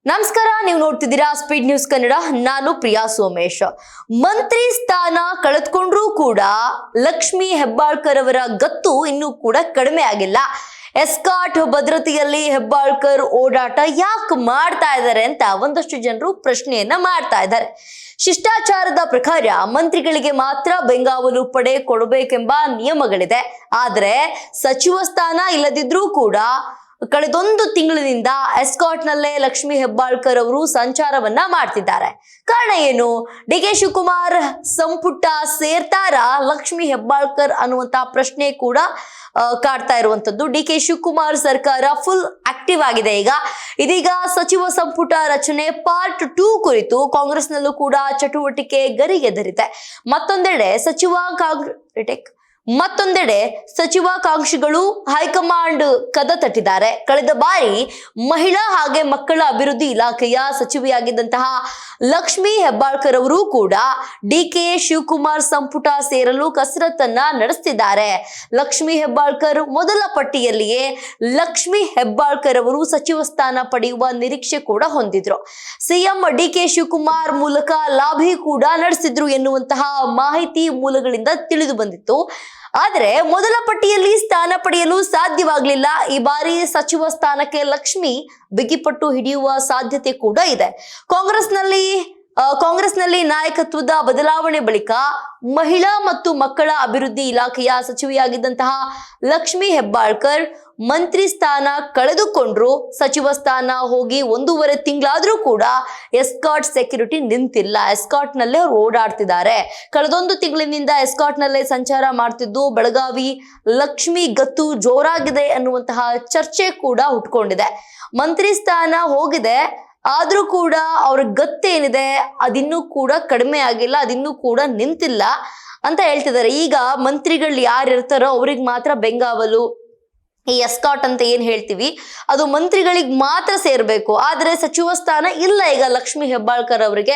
ನಮಸ್ಕಾರ, ನೀವು ನೋಡ್ತಿದ್ದೀರಾ ಸ್ಪೀಡ್ ನ್ಯೂಸ್ ಕನ್ನಡ. ನಾನು ಪ್ರಿಯಾ ಸೋಮೇಶ್. ಮಂತ್ರಿ ಸ್ಥಾನ ಕಳೆದುಕೊಂಡ್ರೂ ಕೂಡ ಲಕ್ಷ್ಮಿ ಹೆಬ್ಬಾಳ್ಕರ್ ಅವರ ಗತ್ತು ಇನ್ನೂ ಕೂಡ ಕಡಿಮೆ ಆಗಿಲ್ಲ. ಎಸ್ಕಾಟ್ ಭದ್ರತೆಯಲ್ಲಿ ಹೆಬ್ಬಾಳ್ಕರ್ ಓಡಾಟ ಯಾಕೆ ಮಾಡ್ತಾ ಇದ್ದಾರೆ ಅಂತ ಒಂದಷ್ಟು ಜನರು ಪ್ರಶ್ನೆಯನ್ನ ಮಾಡ್ತಾ ಇದ್ದಾರೆ. ಶಿಷ್ಟಾಚಾರದ ಪ್ರಕಾರ ಮಂತ್ರಿಗಳಿಗೆ ಮಾತ್ರ ಬೆಂಗಾವಲು ಪಡೆ ಕೊಡಬೇಕೆಂಬ ನಿಯಮಗಳಿದೆ. ಆದ್ರೆ ಸಚಿವ ಸ್ಥಾನ ಇಲ್ಲದಿದ್ರೂ ಕೂಡ ಕಳೆದೊಂದು ತಿಂಗಳಿನಿಂದ ಎಸ್ಕಾಟ್ ನಲ್ಲೇ ಲಕ್ಷ್ಮಿ ಹೆಬ್ಬಾಳ್ಕರ್ ಅವರು ಸಂಚಾರವನ್ನ ಮಾಡ್ತಿದ್ದಾರೆ. ಕಾರಣ ಏನು? ಡಿ.ಕೆ. ಶಿವಕುಮಾರ್ ಸಂಪುಟ ಸೇರ್ತಾರ ಲಕ್ಷ್ಮಿ ಹೆಬ್ಬಾಳ್ಕರ್ ಅನ್ನುವಂತ ಪ್ರಶ್ನೆ ಕೂಡ ಕಾಡ್ತಾ ಇರುವಂತದ್ದು. ಡಿ.ಕೆ. ಶಿವಕುಮಾರ್ ಸರ್ಕಾರ ಫುಲ್ ಆಕ್ಟಿವ್ ಆಗಿದೆ. ಇದೀಗ ಸಚಿವ ಸಂಪುಟ ರಚನೆ ಪಾರ್ಟ್ 2 ಕುರಿತು ಕಾಂಗ್ರೆಸ್ನಲ್ಲೂ ಕೂಡ ಚಟುವಟಿಕೆ ಗರಿಗೆದರಿದೆ. ಮತ್ತೊಂದೆಡೆ ಸಚಿವಾಕಾಂಕ್ಷಿಗಳು ಹೈಕಮಾಂಡ್ ಕದ ತಟ್ಟಿದ್ದಾರೆ. ಕಳೆದ ಬಾರಿ ಮಹಿಳಾ ಹಾಗೆ ಮಕ್ಕಳ ಅಭಿವೃದ್ಧಿ ಇಲಾಖೆಯ ಸಚಿವೆಯಾಗಿದ್ದಂತಹ ಲಕ್ಷ್ಮಿ ಹೆಬ್ಬಾಳ್ಕರ್ ಅವರು ಕೂಡ ಡಿ.ಕೆ. ಶಿವಕುಮಾರ್ ಸಂಪುಟ ಸೇರಲು ಕಸರತ್ತನ್ನ ನಡೆಸ್ತಿದ್ದಾರೆ. ಲಕ್ಷ್ಮಿ ಹೆಬ್ಬಾಳ್ಕರ್ ಮೊದಲ ಪಟ್ಟಿಯಲ್ಲಿಯೇ ಲಕ್ಷ್ಮಿ ಹೆಬ್ಬಾಳ್ಕರ್ ಅವರು ಸಚಿವ ಸ್ಥಾನ ಪಡೆಯುವ ನಿರೀಕ್ಷೆ ಕೂಡ ಹೊಂದಿದ್ರು. ಸಿಎಂ ಡಿ.ಕೆ. ಶಿವಕುಮಾರ್ ಮೂಲಕ ಲಾಭಿ ಕೂಡ ನಡೆಸಿದ್ರು ಎನ್ನುವಂತಹ ಮಾಹಿತಿ ಮೂಲಗಳಿಂದ ತಿಳಿದು ಬಂದಿತ್ತು. ಆದ್ರೆ ಮೊದಲ ಪಟ್ಟಿಯಲ್ಲಿ ಸ್ಥಾನ ಪಡೆಯಲು ಸಾಧ್ಯವಾಗಲಿಲ್ಲ. ಈ ಬಾರಿ ಸಚಿವ ಸ್ಥಾನಕ್ಕೆ ಲಕ್ಷ್ಮಿ ಬಿಗಿಪಟ್ಟು ಹಿಡಿಯುವ ಸಾಧ್ಯತೆ ಕೂಡ ಇದೆ. ಕಾಂಗ್ರೆಸ್ನಲ್ಲಿ ನಾಯಕತ್ವದ ಬದಲಾವಣೆ ಬಳಿಕ ಮಹಿಳಾ ಮತ್ತು ಮಕ್ಕಳ ಅಭಿವೃದ್ಧಿ ಇಲಾಖೆಯ ಸಚಿವೆಯಾಗಿದ್ದಂತಹ ಲಕ್ಷ್ಮಿ ಹೆಬ್ಬಾಳ್ಕರ್ ಮಂತ್ರಿ ಸ್ಥಾನ ಕಳೆದುಕೊಂಡ್ರು. ಸಚಿವ ಸ್ಥಾನ ಹೋಗಿ 1.5 ತಿಂಗಳಾದ್ರೂ ಕೂಡ ಎಸ್ಕಾಟ್ ಸೆಕ್ಯೂರಿಟಿ ನಿಂತಿಲ್ಲ. ಎಸ್ಕಾಟ್ ನಲ್ಲೇ ಅವರು ಓಡಾಡ್ತಿದ್ದಾರೆ. ಕಳೆದೊಂದು ತಿಂಗಳಿನಿಂದ ಎಸ್ಕಾಟ್ ನಲ್ಲೇ ಸಂಚಾರ ಮಾಡ್ತಿದ್ದು ಬೆಳಗಾವಿ ಲಕ್ಷ್ಮಿ ಗತ್ತು ಜೋರಾಗಿದೆ ಅನ್ನುವಂತಹ ಚರ್ಚೆ ಕೂಡ ಹುಟ್ಕೊಂಡಿದೆ. ಮಂತ್ರಿ ಸ್ಥಾನ ಹೋಗಿದೆ, ಆದ್ರೂ ಕೂಡ ಅವ್ರ ಗತ್ತೇನಿದೆ ಅದಿನ್ನೂ ಕೂಡ ಕಡಿಮೆ ಆಗಿಲ್ಲ, ಅದಿನ್ನೂ ಕೂಡ ನಿಂತಿಲ್ಲ ಅಂತ ಹೇಳ್ತಿದ್ದಾರೆ. ಈಗ ಮಂತ್ರಿಗಳು ಯಾರು ಇರ್ತಾರೋ ಅವ್ರಿಗೆ ಮಾತ್ರ ಬೆಂಗಾವಲು, ಈ ಎಸ್ಕಾಟ್ ಅಂತ ಏನ್ ಹೇಳ್ತೀವಿ ಅದು ಮಂತ್ರಿಗಳಿಗೆ ಮಾತ್ರ ಸೇರ್ಬೇಕು. ಆದ್ರೆ ಸಚಿವ ಸ್ಥಾನ ಇಲ್ಲ ಈಗ ಲಕ್ಷ್ಮಿ ಹೆಬ್ಬಾಳ್ಕರ್ ಅವರಿಗೆ.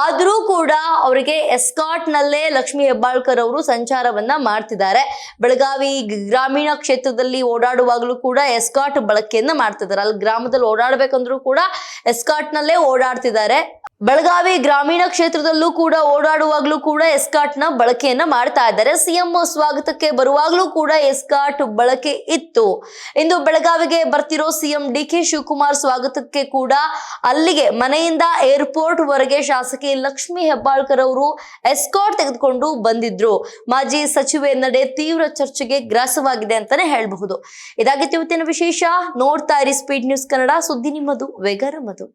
ಆದ್ರೂ ಕೂಡ ಅವರಿಗೆ ಎಸ್ಕಾಟ್ ನಲ್ಲೇ ಲಕ್ಷ್ಮಿ ಹೆಬ್ಬಾಳ್ಕರ್ ಅವರು ಸಂಚಾರವನ್ನ ಮಾಡ್ತಿದ್ದಾರೆ. ಬೆಳಗಾವಿ ಗ್ರಾಮೀಣ ಕ್ಷೇತ್ರದಲ್ಲಿ ಓಡಾಡುವಾಗಲೂ ಕೂಡ ಎಸ್ಕಾಟ್ ಬಳಕೆಯನ್ನ ಮಾಡ್ತಿದ್ದಾರೆ. ಅಲ್ಲಿ ಗ್ರಾಮದಲ್ಲಿ ಓಡಾಡ್ಬೇಕಂದ್ರೂ ಕೂಡ ಎಸ್ಕಾಟ್ ನಲ್ಲೇ ಓಡಾಡ್ತಿದ್ದಾರೆ. ಬೆಳಗಾವಿ ಗ್ರಾಮೀಣ ಕ್ಷೇತ್ರದಲ್ಲೂ ಕೂಡ ಓಡಾಡುವಾಗ್ಲೂ ಕೂಡ ಎಸ್ಕಾಟ್ ನ ಬಳಕೆಯನ್ನ ಮಾಡ್ತಾ ಇದ್ದಾರೆ. ಸಿಎಂ ಸ್ವಾಗತಕ್ಕೆ ಬರುವಾಗ್ಲೂ ಕೂಡ ಎಸ್ಕಾಟ್ ಬಳಕೆ ಇತ್ತು. ಇಂದು ಬೆಳಗಾವಿಗೆ ಬರ್ತಿರೋ ಸಿಎಂ ಡಿ.ಕೆ. ಶಿವಕುಮಾರ್ ಸ್ವಾಗತಕ್ಕೆ ಕೂಡ ಅಲ್ಲಿಗೆ ಮನೆಯಿಂದ ಏರ್ಪೋರ್ಟ್ ವರೆಗೆ ಶಾಸಕಿ ಲಕ್ಷ್ಮಿ ಹೆಬ್ಬಾಳ್ಕರ್ ಅವರು ಎಸ್ಕಾಟ್ ತೆಗೆದುಕೊಂಡು ಬಂದಿದ್ರು. ಮಾಜಿ ಸಚಿವೆ ನಡೆ ತೀವ್ರ ಚರ್ಚೆಗೆ ಗ್ರಾಸವಾಗಿದೆ ಅಂತಾನೆ ಹೇಳಬಹುದು. ಇದಾಗಿತ್ತು ಇವತ್ತಿನ ವಿಶೇಷ. ನೋಡ್ತಾ ಇರಿ ಸ್ಪೀಡ್ ನ್ಯೂಸ್ ಕನ್ನಡ. ಸುದ್ದಿ ನಿಮ್ಮದು, ವೇಗ ನಮ್ಮದು.